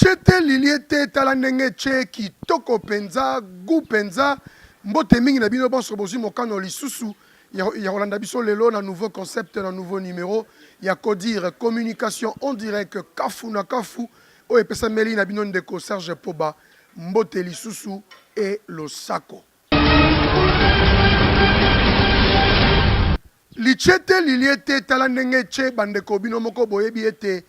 Lichete liliete talanenge che kitoko penza gu penza mbote mingi na bino bonso bozi mokano lisusu ya Rolanda biso lelo na nouveau concept na nouveau numéro ya Kodire communication en direct kafu na kafu o epesa meli na bino ndeko Serge Poba mbote lisusu et Losako. Lichete liliete talanenge che bandeko bino moko boyebi ete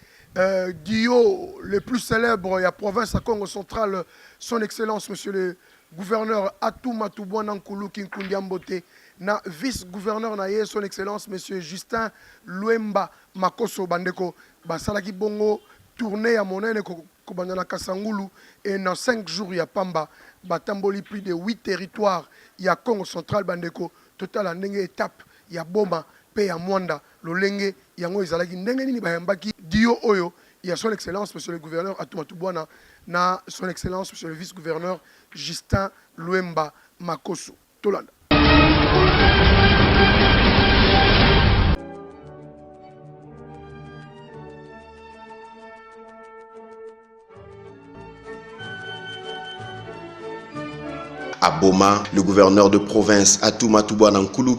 Dio, le plus célèbre de la province à Congo central, son excellence, monsieur le gouverneur Atou Matoubouana Nkulu Kinkundiambote, na vice-gouverneur naye, son excellence, monsieur Justin Luemba Makoso Bandeko, Basalaki Bongo, tournée à Monene Kobandana Kasangulu, et dans 5 jours, il y a Pamba, Batamboli, plus de 8 territoires, il y a Congo central Bandeko, total en étape, il y a Boma, Pe ya Mwanda, Lolenge, Yango Izalaki, Ndenge Nini Bayambaki, Dio Oyo, il y a son excellence, monsieur le gouverneur Atoumatoubouana, na son excellence, monsieur le vice-gouverneur Justin Luemba Makoso. Tolanda. À Boma, le gouverneur de province Atou Matoubouana Nkulu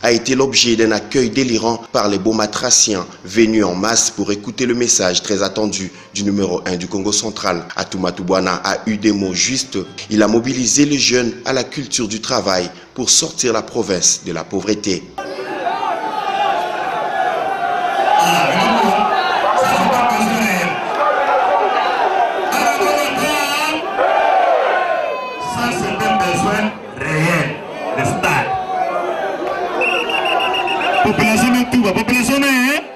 a été l'objet d'un accueil délirant par les Bomatraciens venus en masse pour écouter le message très attendu du numéro 1 du Congo central. Atou Matoubouana a eu des mots justes. Il a mobilisé les jeunes à la culture du travail pour sortir la province de la pauvreté. Population est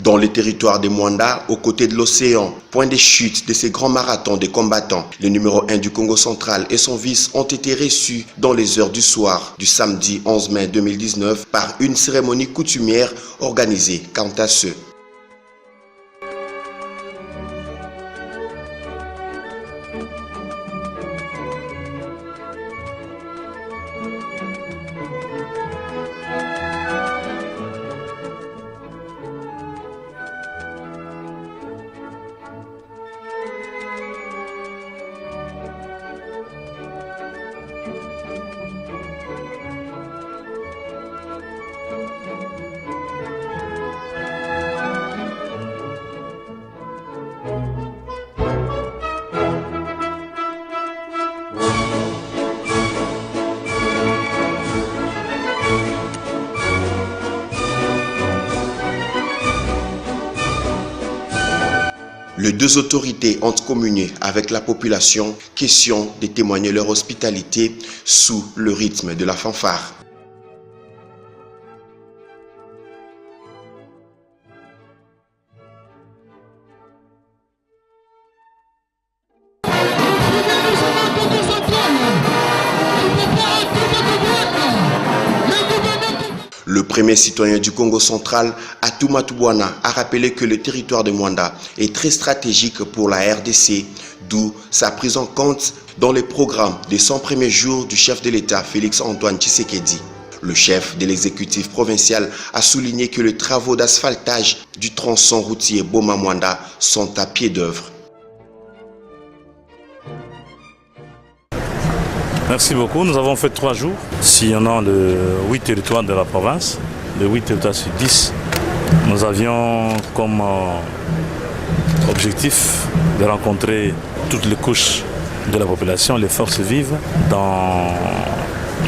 Dans les territoires des Mwanda, aux côtés de l'océan, point de chute de ces grands marathons des combattants, le numéro 1 du Congo central et son vice ont été reçus dans les heures du soir du samedi 11 mai 2019 par une cérémonie coutumière organisée quant à ceux. Les deux autorités ont communié avec la population, question de témoigner leur hospitalité sous le rythme de la fanfare. Le premier citoyen du Congo central, Atou Matoubouana, a rappelé que le territoire de Mwanda est très stratégique pour la RDC, d'où sa prise en compte dans les programmes des 100 premiers jours du chef de l'État, Félix-Antoine Tshisekedi. Le chef de l'exécutif provincial a souligné que les travaux d'asphaltage du tronçon routier Boma-Mwanda sont à pied d'œuvre. Merci beaucoup. Nous avons fait 3 jours, sillonnant les 8 territoires de la province, les 8 territoires sur 10. Nous avions comme objectif de rencontrer toutes les couches de la population, les forces vives, dans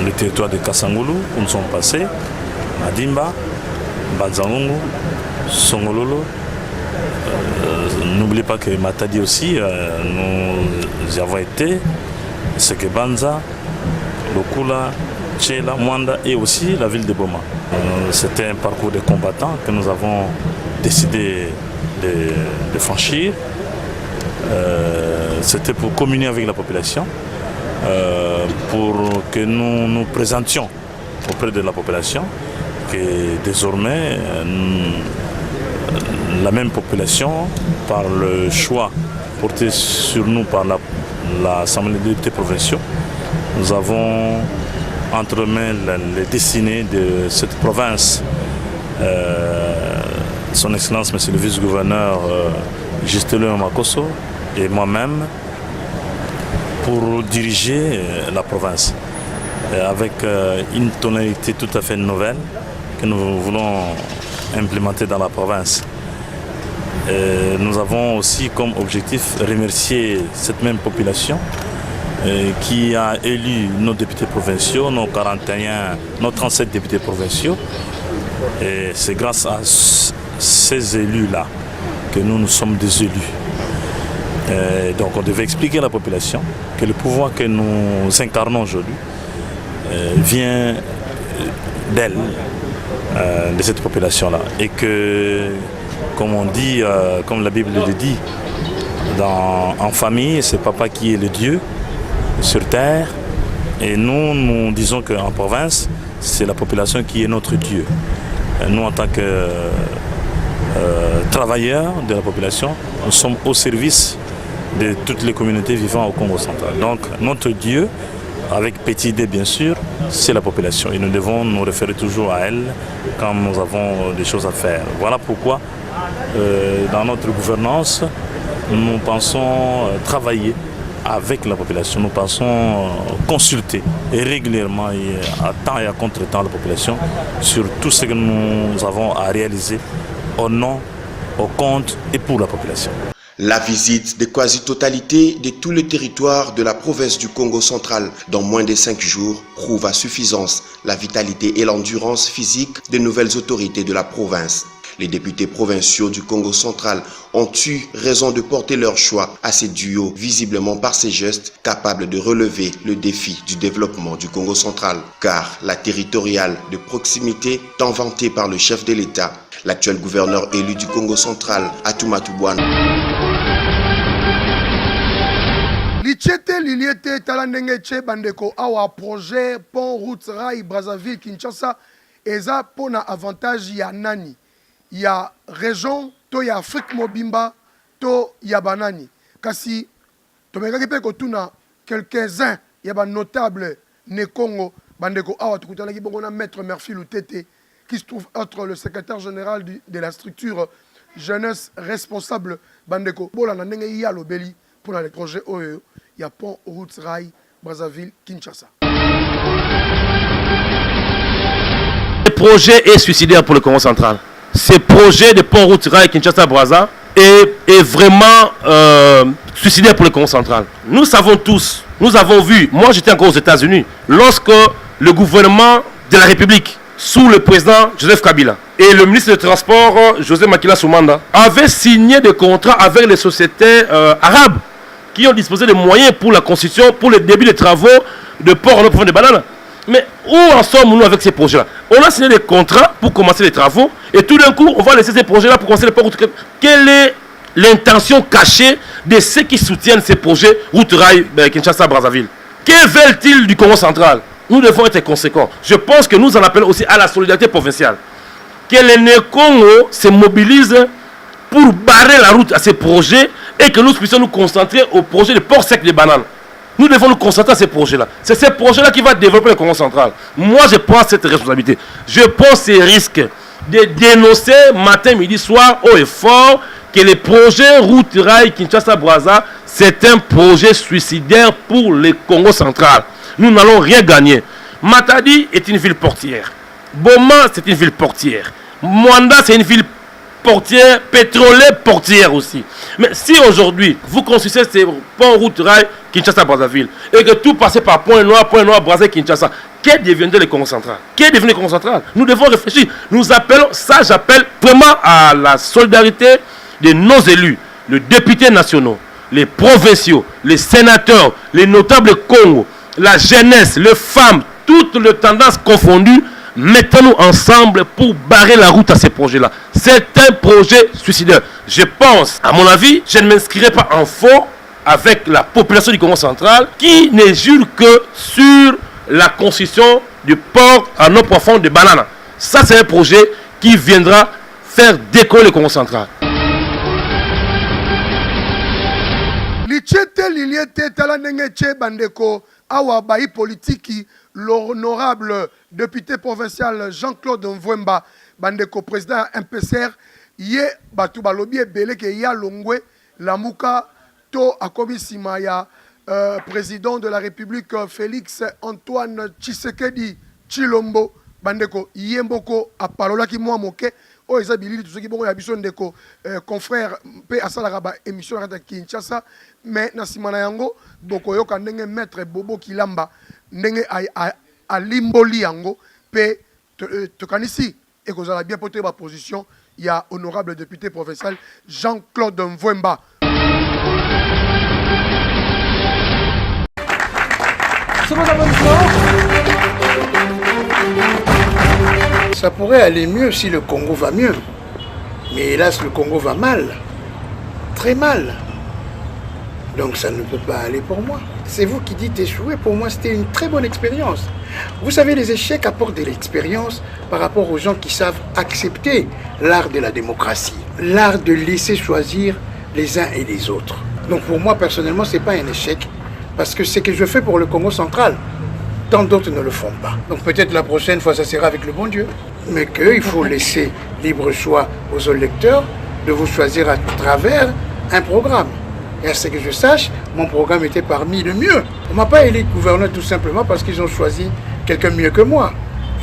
le territoire de Kasangulu, où nous sommes passés, Madimba, Banzangungu, Songololo. N'oubliez pas que Matadi aussi, nous y avons été. Sekebanza, Lokula, Tchela, Mwanda et aussi la ville de Boma. C'était un parcours de combattants que nous avons décidé de franchir. C'était pour communier avec la population, pour que nous nous présentions auprès de la population, que désormais la même population, par le choix porté sur nous par l'Assemblée des députés provinciaux, nous avons entremêlé les destinées de cette province. Son Excellence, Monsieur le Vice-gouverneur Justelin Makosso et moi-même pour diriger la province avec une tonalité tout à fait nouvelle que nous voulons implémenter dans la province. Nous avons aussi comme objectif remercier cette même population qui a élu nos députés provinciaux, nos 37 députés provinciaux. Et c'est grâce à ces élus-là que nous sommes des élus. Donc on devait expliquer à la population que le pouvoir que nous incarnons aujourd'hui vient d'elle, de cette population-là. Et que, comme on dit, comme la Bible le dit, en famille, c'est papa qui est le Dieu sur terre. Et nous disons qu'en province, c'est la population qui est notre Dieu. Nous, en tant que travailleurs de la population, nous sommes au service de toutes les communautés vivant au Congo central. Donc notre Dieu, avec petit D bien sûr, c'est la population. Et nous devons nous référer toujours à elle quand nous avons des choses à faire. Voilà pourquoi dans notre gouvernance, nous pensons travailler avec la population. Nous pensons consulter et régulièrement et à temps et à contre-temps la population sur tout ce que nous avons à réaliser au nom, au compte et pour la population. La visite de quasi-totalité de tout le territoire de la province du Congo central dans moins de 5 jours prouve à suffisance la vitalité et l'endurance physique des nouvelles autorités de la province. Les députés provinciaux du Congo central ont eu raison de porter leur choix à ces duos, visiblement par ces gestes capables de relever le défi du développement du Congo central. Car la territoriale de proximité, tant vantée par le chef de l'État, l'actuel gouverneur élu du Congo central, Atuma Tubwana. Lichete liliete talandenge che bandeko awa projet pont route rail Brazzaville Kinshasa eza pona avantage ya nani ya région to ya Afrique mobimba to ya banani kasi tomekaki pe kotuna quelques-uns ya ba notable ne Congo bandeko awa tukutanaki bongo na maître Murphy Lutete qui se trouve être le secrétaire général de la structure jeunesse responsable bandeko bola na ndenge ya lobeli pour les projets OEO. Il y a pont route rail Brazzaville Kinshasa. Ce projet est suicidaire pour le Congo central. Ce projet de pont route rail Kinshasa Brazza est vraiment suicidaire pour le Congo central. Nous savons tous, nous avons vu, moi j'étais encore aux États-Unis, lorsque le gouvernement de la République, sous le président Joseph Kabila et le ministre des Transports José Makila Soumanda, avaient signé des contrats avec les sociétés arabes qui ont disposé de moyens pour la construction, pour le début des travaux de port en de bananes. Mais où en sommes-nous avec ces projets-là? On a signé des contrats pour commencer les travaux et tout d'un coup, on va laisser ces projets-là pour commencer les ports. Quelle est l'intention cachée de ceux qui soutiennent ces projets route rail Kinshasa-Brazzaville? Que veulent-ils du Congo central? Nous devons être conséquents. Je pense que nous en appelons aussi à la solidarité provinciale. Que les Congo se mobilisent pour barrer la route à ces projets et que nous puissions nous concentrer au projet de port sec des bananes. Nous devons nous concentrer à ces projets-là. C'est ces projets-là qui vont développer le Congo central. Moi, je prends cette responsabilité. Je prends ces risques de dénoncer matin, midi, soir, haut et fort, que le projet route rail Kinshasa-Brazza, c'est un projet suicidaire pour le Congo central. Nous n'allons rien gagner. Matadi est une ville portière. Boma, c'est une ville portière. Mwanda, c'est une ville portière, pétrolière portière aussi. Mais si aujourd'hui, vous construisez ces ponts route rail Kinshasa-Brazzaville et que tout passait par Point Noir, Brazzaville, Kinshasa, qu'est devenu le Congo central? Qu'est devenu le Congo central? Nous devons réfléchir. Nous appelons, ça j'appelle vraiment à la solidarité de nos élus, les députés nationaux, les provinciaux, les sénateurs, les notables Congo, la jeunesse, les femmes, toutes les tendances confondues, mettons-nous ensemble pour barrer la route à ces projets-là. C'est un projet suicidaire. Je pense, à mon avis, je ne m'inscrirai pas en faux avec la population du Congo central qui ne jure que sur la construction du port à nos profonds de bananes. Ça, c'est un projet qui viendra faire décoller le Congo central. Lichete liliete talanenge bandeko awa bayi politiki l'honorable député provincial Jean-Claude Mvwemba bandeko président MPCR ye batu balobi ebele ke ya longwe lamuka to akomi sima ya président de la République Félix Antoine Tshisekedi Tshilombo bandeko yemboko apalolaki mwa moke o eza bilili tusoki bongo ya biso ndeko confrère pe asalaka ba émission ya Kinshasa mais na simana yango boko yoka ndenge maître Bobo Kilamba ndenge alimboli yango pe tokanisi ekozala bien pote ba position ya honorable député provincial Jean-Claude Mvwemba. Ça pourrait aller mieux si le Congo va mieux. Mais hélas, le Congo va mal. Très mal. Donc ça ne peut pas aller pour moi. C'est vous qui dites échouer. Pour moi, c'était une très bonne expérience. Vous savez, les échecs apportent de l'expérience par rapport aux gens qui savent accepter l'art de la démocratie. L'art de laisser choisir les uns et les autres. Donc pour moi, personnellement, ce n'est pas un échec. Parce que c'est ce que je fais pour le Congo central. Tant d'autres ne le font pas. Donc peut-être la prochaine fois, ça sera avec le bon Dieu. Mais qu'il faut laisser libre choix aux électeurs de vous choisir à travers un programme. Et à ce que je sache, mon programme était parmi le mieux. On ne m'a pas élu gouverneur tout simplement parce qu'ils ont choisi quelqu'un mieux que moi.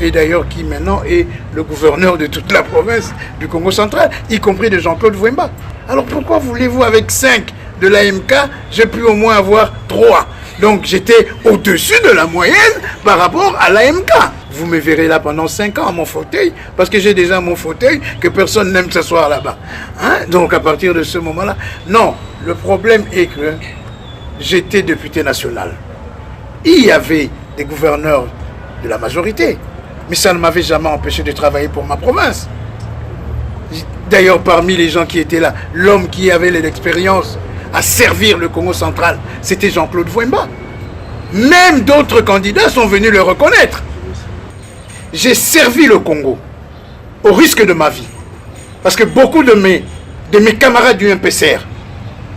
Et d'ailleurs qui maintenant est le gouverneur de toute la province du Congo central, y compris de Jean-Claude Mvwemba. Alors pourquoi voulez-vous avec 5 de l'AMK, j'ai pu au moins avoir 3. Donc j'étais au-dessus de la moyenne par rapport à l'AMK. Vous me verrez là pendant 5 ans à mon fauteuil, parce que j'ai déjà mon fauteuil que personne n'aime s'asseoir là-bas. Hein? Donc à partir de ce moment-là, non. Le problème est que j'étais député national. Il y avait des gouverneurs de la majorité, mais ça ne m'avait jamais empêché de travailler pour ma province. D'ailleurs, parmi les gens qui étaient là, l'homme qui avait l'expérience à servir le Congo central, c'était Jean-Claude Mvwemba. Même d'autres candidats sont venus le reconnaître. J'ai servi le Congo au risque de ma vie. Parce que beaucoup de mes camarades du MPCR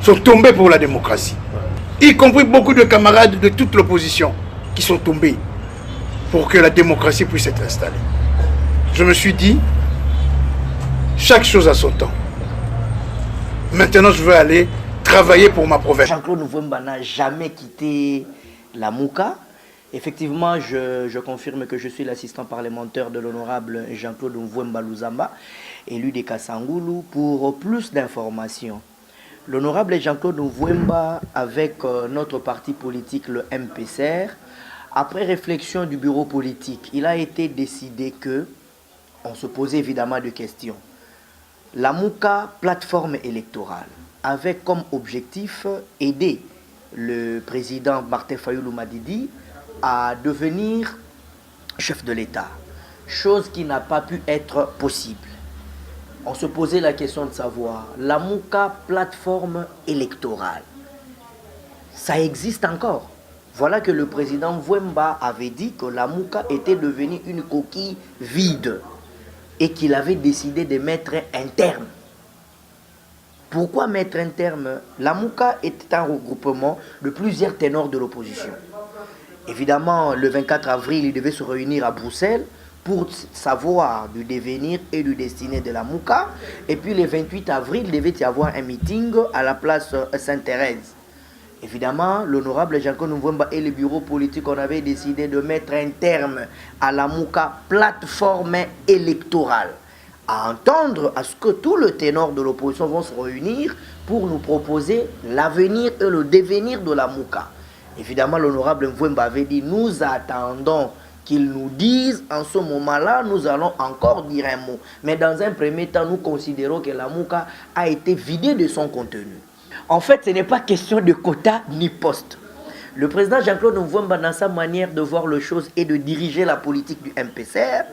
sont tombés pour la démocratie. Y compris beaucoup de camarades de toute l'opposition qui sont tombés pour que la démocratie puisse être installée. Je me suis dit, chaque chose a son temps. Maintenant, je veux aller travailler pour ma province. Jean-Claude Mvwemba n'a jamais quitté la Mouka. Effectivement, je confirme que je suis l'assistant parlementaire de l'honorable Jean-Claude Mvwemba Luzamba, élu de Kasangulu. Pour plus d'informations, l'honorable Jean-Claude Mvwemba, avec notre parti politique, le MPCR, après réflexion du bureau politique, il a été décidé que, on se posait évidemment des questions. La Mouka, plateforme électorale, avait comme objectif aider le président Martin Fayulu Madidi à devenir chef de l'État, chose qui n'a pas pu être possible. On se posait la question de savoir, la Mouka, plateforme électorale, ça existe encore? Voilà que le président Mvwemba avait dit que la Mouka était devenue une coquille vide et qu'il avait décidé de mettre un terme. Pourquoi mettre un terme? La Mouka était un regroupement de plusieurs ténors de l'opposition. Évidemment, le 24 avril, il devait se réunir à Bruxelles pour savoir du devenir et du destiné de la Mouka. Et puis le 28 avril, il devait y avoir un meeting à la place Sainte-Thérèse. Évidemment, l'honorable Jean-Claude Mvwemba et le bureau politique, on avait décidé de mettre un terme à la Mouka, plateforme électorale. À entendre à ce que tout le ténor de l'opposition vont se réunir pour nous proposer l'avenir et le devenir de la Mouka. Évidemment, l'honorable Mvwemba avait dit, nous attendons qu'ils nous disent, en ce moment-là, nous allons encore dire un mot. Mais dans un premier temps, nous considérons que la Mouka a été vidée de son contenu. En fait, ce n'est pas question de quota ni poste. Le président Jean-Claude Mvouemba, dans sa manière de voir les choses et de diriger la politique du MPCR,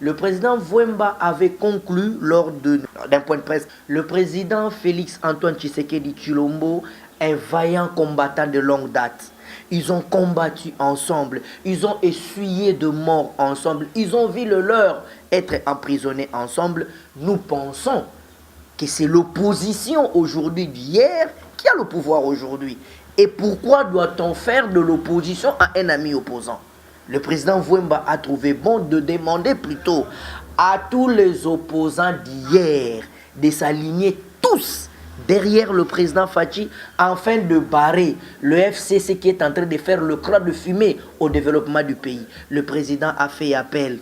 le président Mvouemba avait conclu lors d'un point de presse, le président Félix Antoine Tshisekedi Tshilombo, un vaillant combattant de longue date. Ils ont combattu ensemble, ils ont essuyé de morts ensemble, ils ont vu le leur être emprisonnés ensemble. Nous pensons que c'est l'opposition aujourd'hui d'hier qui a le pouvoir aujourd'hui. Et pourquoi doit-on faire de l'opposition à un ami opposant? Le président Mvouemba a trouvé bon de demander plutôt à tous les opposants d'hier de s'aligner tous derrière le président Fachi afin de barrer le FCC qui est en train de faire le croix de fumée au développement du pays. Le président a fait appel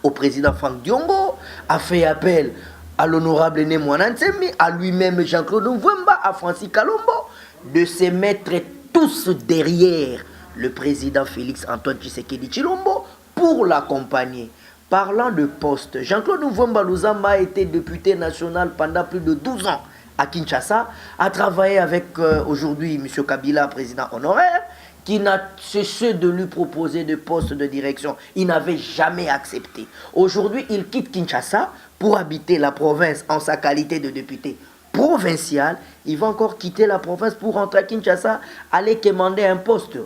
au président Franck Diongo, a fait appel à l'honorable Némouana Ntsemi, à lui-même Jean-Claude Mvouemba, à Francis Kalombo, de se mettre tous derrière le président Félix Antoine Tshisekedi Tshilombo pour l'accompagner. Parlant de poste, Jean-Claude Mvouemba Luzamba a été député national pendant plus de 12 ans à Kinshasa, a travaillé avec aujourd'hui M. Kabila, président honoraire, qui n'a cessé de lui proposer des postes de direction. Il n'avait jamais accepté. Aujourd'hui, il quitte Kinshasa pour habiter la province en sa qualité de député provincial. Il va encore quitter la province pour rentrer à Kinshasa, aller commander un poste.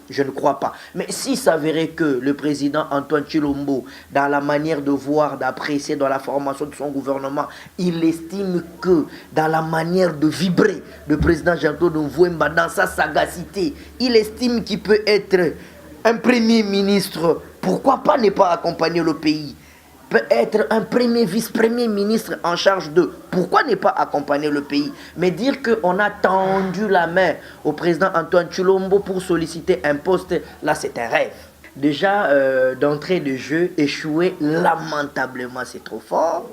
Je ne crois pas. Mais s'il s'avérait que le président Antoine Tshilombo, dans la manière de voir, d'apprécier, dans la formation de son gouvernement, il estime que dans la manière de vibrer le président Jean-Claude Mvouemba, dans sa sagacité, il estime qu'il peut être un premier ministre, pourquoi pas ne pas accompagner le pays? Peut être un premier vice-premier ministre en charge de. Pourquoi ne pas accompagner le pays? Mais dire qu'on a tendu la main au président Antoine Tshilombo pour solliciter un poste, là c'est un rêve. Déjà, d'entrée de jeu, échouer lamentablement, c'est trop fort.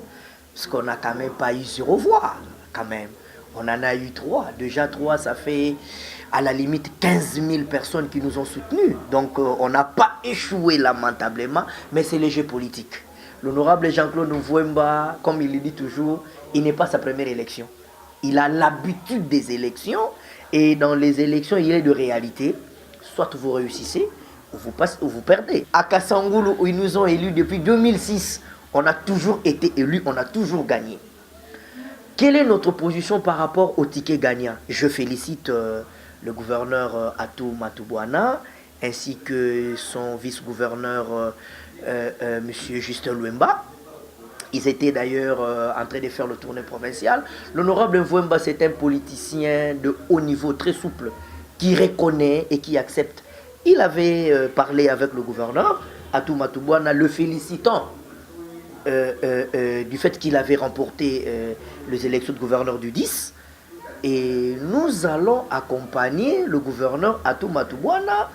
Parce qu'on n'a quand même pas eu 0 voix, quand même. On en a eu 3. Déjà 3, ça fait à la limite 15 000 personnes qui nous ont soutenus. Donc on n'a pas échoué lamentablement, mais c'est le jeu politique. L'honorable Jean-Claude Mvouemba, comme il le dit toujours, il n'est pas sa première élection. Il a l'habitude des élections et dans les élections, il est de réalité. Soit vous réussissez ou vous perdez. À Kassangoulou, où ils nous ont élus depuis 2006, on a toujours été élus, on a toujours gagné. Quelle est notre position par rapport au ticket gagnant? Je félicite le gouverneur Atou Matubwana ainsi que son vice-gouverneur Monsieur Justin Luemba. Ils étaient d'ailleurs en train de faire le tournée provincial. L'honorable Mvouemba, c'est un politicien de haut niveau, très souple, qui reconnaît et qui accepte. Il avait parlé avec le gouverneur, Atou Matubwana, le félicitant du fait qu'il avait remporté les élections de gouverneur du 10. Et nous allons accompagner le gouverneur Atou Matubwana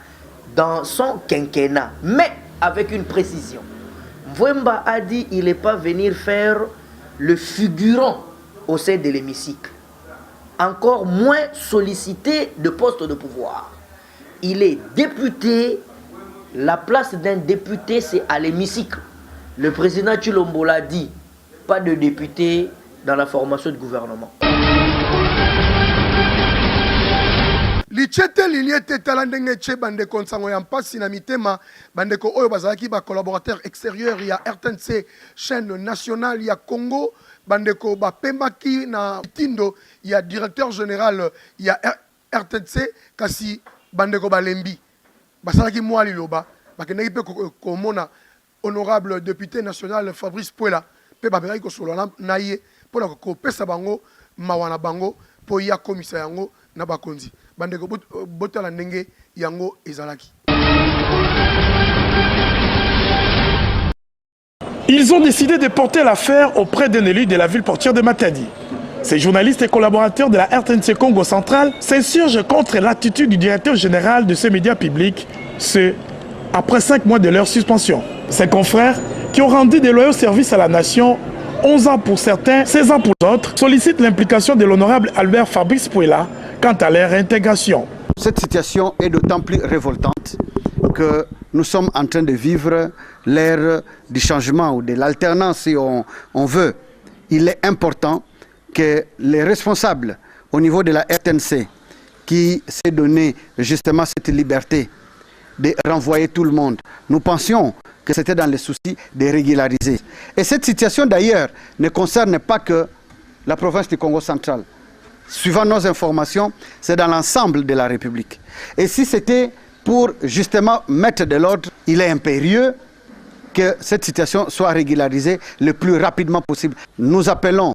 dans son quinquennat. Mais avec une précision. Mvouemba a dit qu'il n'est pas venu faire le figurant au sein de l'hémicycle. Encore moins solliciter de poste de pouvoir. Il est député. La place d'un député, c'est à l'hémicycle. Le président Tshilombo l'a dit. Pas de député dans la formation du gouvernement. lichete liniete tala ndenge che bandeko nsango ya mpasi na mitema bandeko oyo bazalaki ba collaborateur extérieur ya RTNC chaîne nationale ya Congo bandeko bapembaki na tindo ya directeur général ya RTNC kasi bandeko balembi basalaki mwa liloba bakendaki pe komona honorable député national Fabrice Puela pe babelaki kosolola na ye mpona kopesa bango mawana bango po ya komisa yango na bakonzi bandeko botala ndenge yango ezalaki. Ils ont décidé de porter l'affaire auprès d'un élu de la ville portière de Matadi. Ces journalistes et collaborateurs de la RTNC Congo Central s'insurgent contre l'attitude du directeur général de ce média public, ce après 5 mois de leur suspension. Ces confrères, qui ont rendu des loyaux services à la nation, 11 ans pour certains, 16 ans pour d'autres, sollicitent l'implication de l'honorable Albert Fabrice Puela quant à leur intégration. Cette situation est d'autant plus révoltante que nous sommes en train de vivre l'ère du changement ou de l'alternance si on veut. Il est important que les responsables au niveau de la RTNC qui s'est donné justement cette liberté de renvoyer tout le monde. Nous pensions que c'était dans le souci de régulariser. Et cette situation d'ailleurs ne concerne pas que la province du Congo central. Suivant nos informations, c'est dans l'ensemble de la République. Et si c'était pour justement mettre de l'ordre, il est impérieux que cette situation soit régularisée le plus rapidement possible. Nous appelons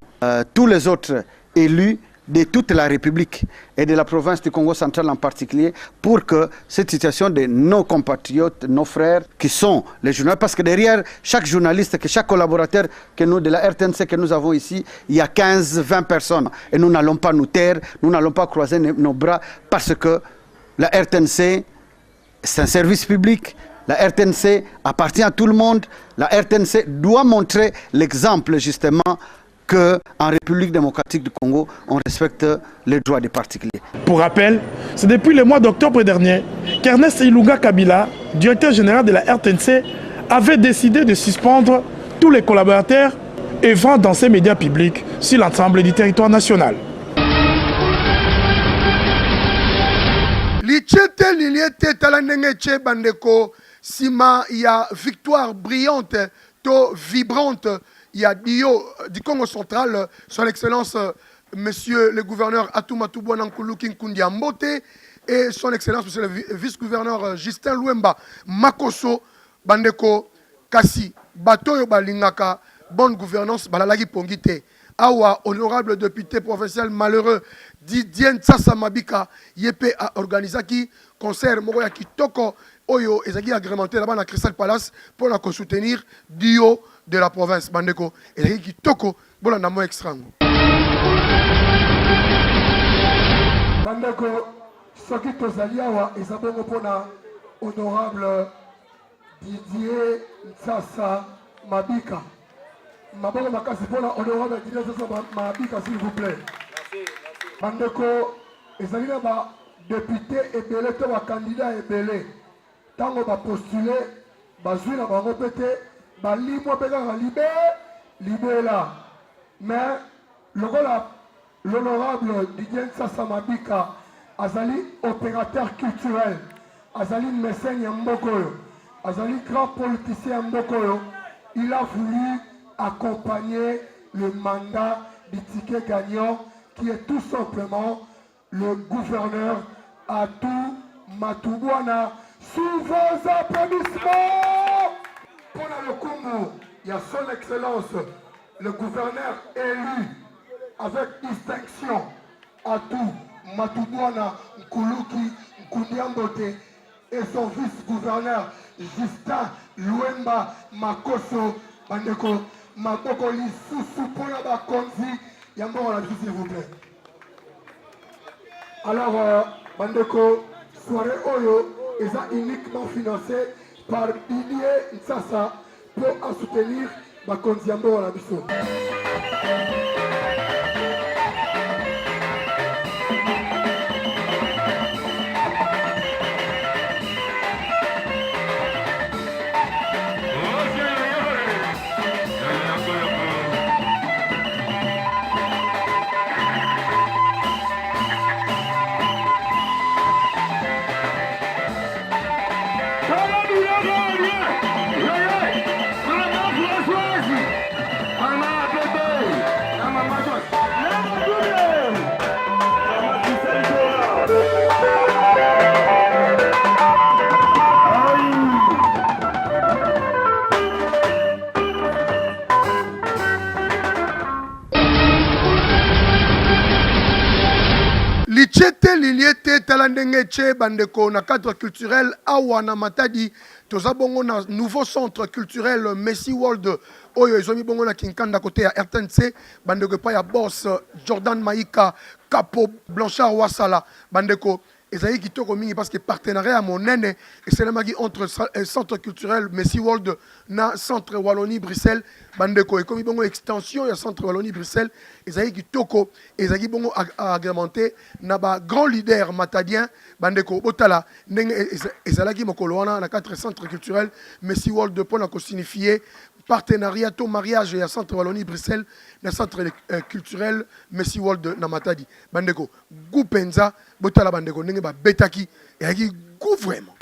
tous les autres élus de toute la République et de la province du Congo central en particulier pour que cette situation de nos compatriotes, nos frères qui sont les journalistes, parce que derrière chaque journaliste, chaque collaborateur que nous de la RTNC que nous avons ici, il y a 15-20 personnes et nous n'allons pas nous taire, nous n'allons pas croiser nos bras parce que la RTNC c'est un service public. La RTNC appartient à tout le monde. La RTNC doit montrer l'exemple justement qu'en République démocratique du Congo, on respecte les droits des particuliers. Pour rappel, c'est depuis le mois d'octobre dernier qu'Ernest Ilunga Kabila, directeur général de la RTNC, avait décidé de suspendre tous les collaborateurs œuvrant dans ces médias publics sur l'ensemble du territoire national. Lichete liliete talandengeche bandeko sima ya victoire brillante to vibrante. Il y a Dio du Congo central, son excellence, monsieur le gouverneur Atumatu Bwanankulu Kinkundi Ambote et son excellence, monsieur le vice-gouverneur Justin Luemba Makoso, Bandeko, Kasi, Batoyo Balingaka, bonne gouvernance, Balalagi Pongite, Awa, honorable député provincial malheureux, Didier Ntsasa Mabika, Yepe a organisé qui concert Moroya Kitoko, Oyo, Ezagi agrémenté là-bas dans Crystal Palace pour la soutenir Dio de la province Bandeko et qui toko bon en amont extrango Bandeko soki tozali awa ezabongo pona honorable Didier Ntsasa Mabika mabongo makasi pona honorable Didier Ntsasa Mabika s'il vous plaît. Bandeko ezali na ba député ebele to ba candidat ebele tango ba postuler bazwi na bango pete balimo pekaka libela mais l'honorable Didier Ntsasa Mabika azali opérateur culturel azali mécène ya mbokoyo azali grand politicien ya mbokoyo il a voulu accompagner le mandat du ticket gagnant qui est tout simplement le gouverneur Atumatu Bwana sous vos applaudissements. Pour le Congo, il y a son excellence, le gouverneur élu avec distinction Atumatu Bwana Nkuluki Nkundiambote et son vice-gouverneur Justin Luemba Makoso Bandeko Maboko Lisusu Pona Bakonzi Yambo la s'il vous plaît. Alors, Bandeko, soirée Oyo est uniquement financé par Didier Ntsasa pour soutenir Bakonzi Yambo la Bisso. Lichete liliete talandengeche bandeko na cadre culturel awana matadi tozabongo na nouveau centre culturel Messi World oyo ezomi bongo na Kinkanda côté ya RTNC bandeko pa ya boss Jordan Maïka Capo Blanchard Wasala bandeko ezali kitoko mingi parce que partenariat à monene esalemaki entre centre culturel Messi World na centre Wallonie Bruxelles bandeko ekomi bongo extension ya centre Wallonie Bruxelles ezali kitoko ezali bongo agrémenté na ba grand leader matadien bandeko botala ndenge ezalaki mokolo wana na 4 centre culturel Messi World pour na ko signifier partenariat au mariage ya centre Wallonie Bruxelles na centre culturel Messi World na Matadi bandeko gupenza botala bandeko ndenge ba betaki ezalaki gu vraiment.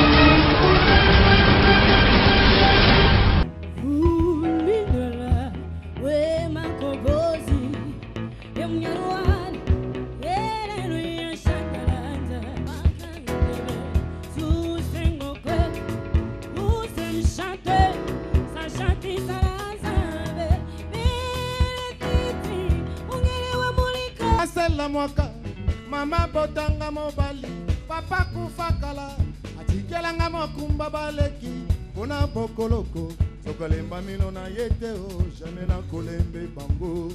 Mama botanga mobali papa kufakala atikelanga mokumba baleki pona bokoloko sokolemba mino na yete o jamais na kolembe bango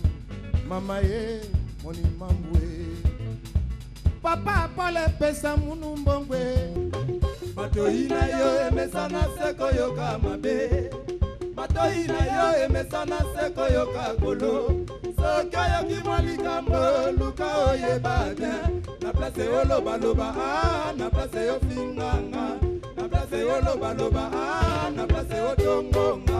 mama ye moni mambwe papa pole pesa munu mbongwe matoina yo emesana seko yoka mabe matoina yo emesana seko yoka golo soka yoki mwalikambo luka oyebane na place oloba loba na place yo finganga na place oloba loba na place otongonga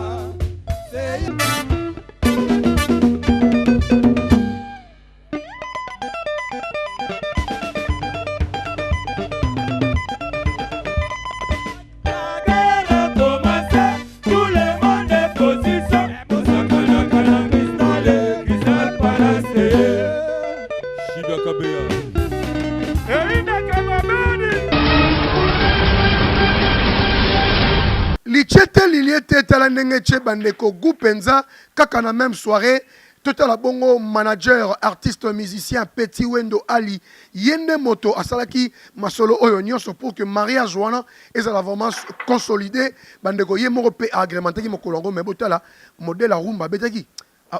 Lichete liliete tala ndenge che bandeko gupenza kaka na même soirée total bongo manager artiste musicien Petit Wendo Ali yende moto asalaki masolo oyo nyonso pour que mariage wana ezala vraiment consolidé bandeko ye moko pe agrémenté ki mokolongo mais botala modèle rumba betaki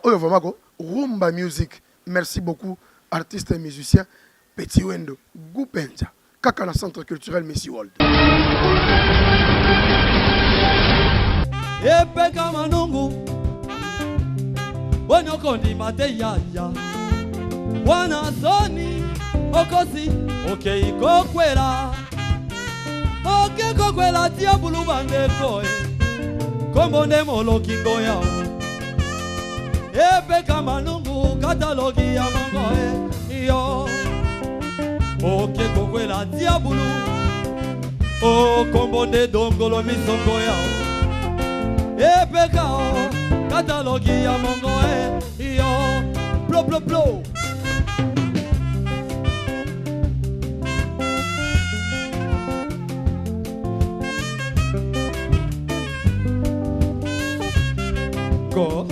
oyo vraiment ko rumba music. Merci beaucoup artiste et musicien Petit Wendo gupenza kaka na centre culturel Messi World. Epeka manungu Wanyoko ni mate yaya Wana soni Okosi Oke iko kwela Oke kokwela tia bulu bande koe Kombo nemo loki goya Epeka manungu Katalogi ya mangoe Yo Oke kokwela tia bulu O kombo ne dongolo misongo ya Epekao, katalogi ya mongo yo, blo blo blo. Go.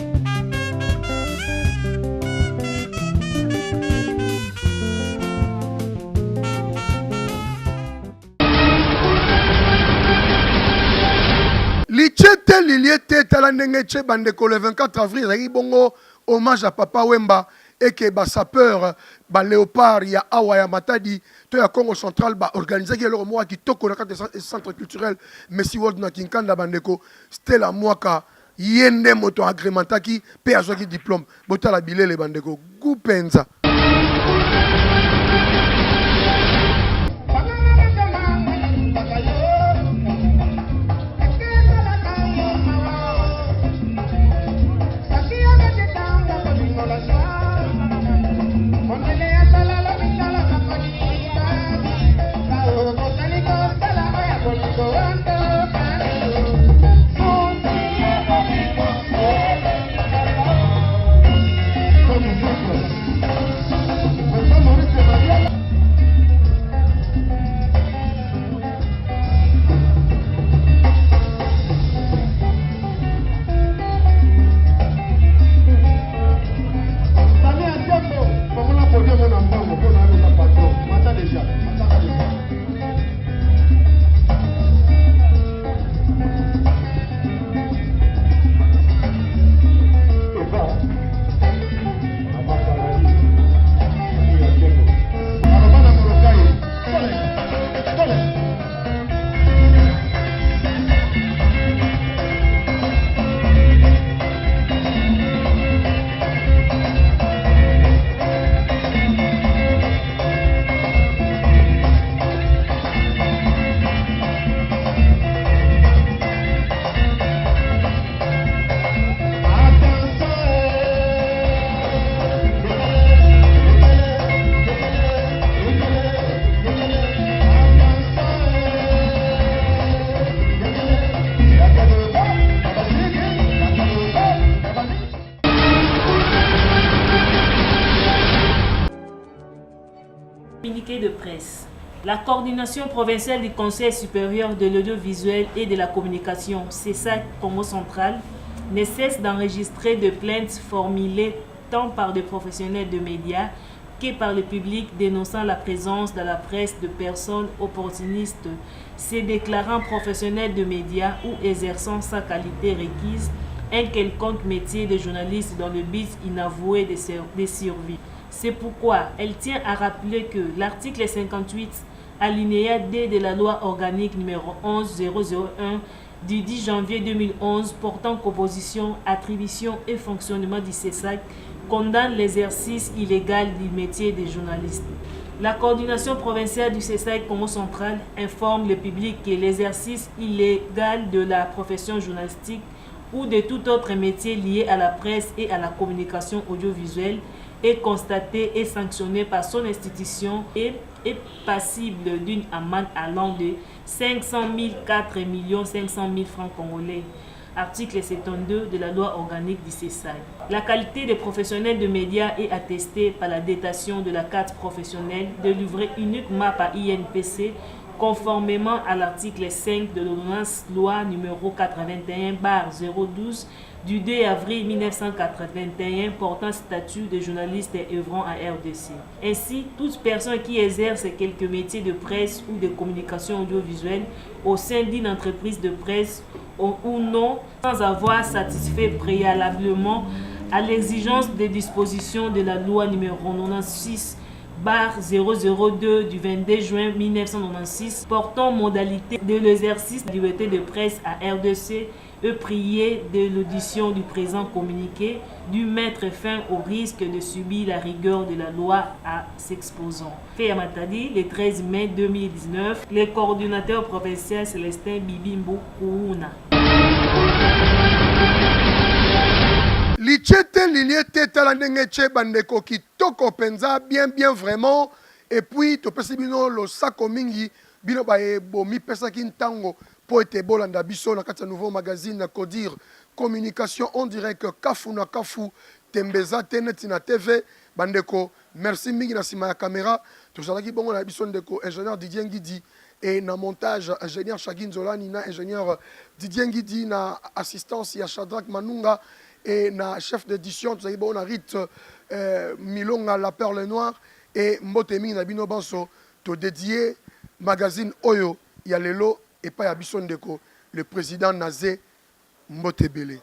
Lichete liliete tala ndenge che bandeko le 24 avril zaki bongo hommage à Papa Wemba et que ba sapeur ba léopard ya awa ya Matadi to ya Congo central ba organiser ki le mois qui toko na centre culturel Messi World na Kinkanda bandeko Stella Mwaka yende moto agrémentaki pe azwaki diplôme botala bilele bandeko gupenza. Communiqué de presse. La coordination provinciale du Conseil supérieur de l'audiovisuel et de la communication, CESAC Congo central, ne cesse d'enregistrer de plaintes formulées tant par des professionnels de médias que par le public dénonçant la présence dans la presse de personnes opportunistes se déclarant professionnels de médias ou exerçant sa qualité requise un quelconque métier de journaliste dans le but inavoué de survie. C'est pourquoi elle tient à rappeler que l'article 58 alinéa D de la loi organique numéro 11001 du 10 janvier 2011 portant composition, attribution et fonctionnement du CESAC condamne l'exercice illégal du métier de journaliste. La coordination provinciale du CESAC Congo central informe le public que l'exercice illégal de la profession journalistique ou de tout autre métier lié à la presse et à la communication audiovisuelle est constaté et sanctionné par son institution et est passible d'une amende allant de 500 000 4 500 000 francs congolais. Article 72 de la loi organique du CESAC. La qualité des professionnels de médias est attestée par la datation de la carte professionnelle délivrée uniquement par INPC conformément à l'article 5 de l'ordonnance loi numéro 81/012 du 2 avril 1981 portant statut de journaliste et œuvrant à RDC. Ainsi, toute personne qui exerce quelques métiers de presse ou de communication audiovisuelle au sein d'une entreprise de presse ou non, sans avoir satisfait préalablement à l'exigence des dispositions de la loi numéro 96/002 du 22 juin 1996 portant modalité de l'exercice de la liberté de presse à RDC est prié de l'audition du présent communiqué du mettre fin au risque de subir la rigueur de la loi à s'exposant. Fait à Matadi, le 13 mai 2019, le coordinateur provincial Célestin Bibimbo Kouna. Lichete liliete talandenge che bandeko kitoko penza bien vraiment et puis to pesi bino lo sako mingi bino ba bomi pesa kintango po ete bolanda biso na kati nouveau magazine na Codir communication on dirait que kafu na kafu tembeza teneti na TV bandeko merci mingi na sima ya caméra to zalaki bongo na biso ndeko ingénieur Didier Ngidi et na montage ingénieur Chagin Zolani na ingénieur Didier Ngidi na assistance ya Shadrack Manunga et na chef d'édition tu on a Rit Milonga la perle noire et mbote mingi na bino banso to dédié magazine oyo ya lelo et pas ya biso ndeko le président Nazé Mbotebele.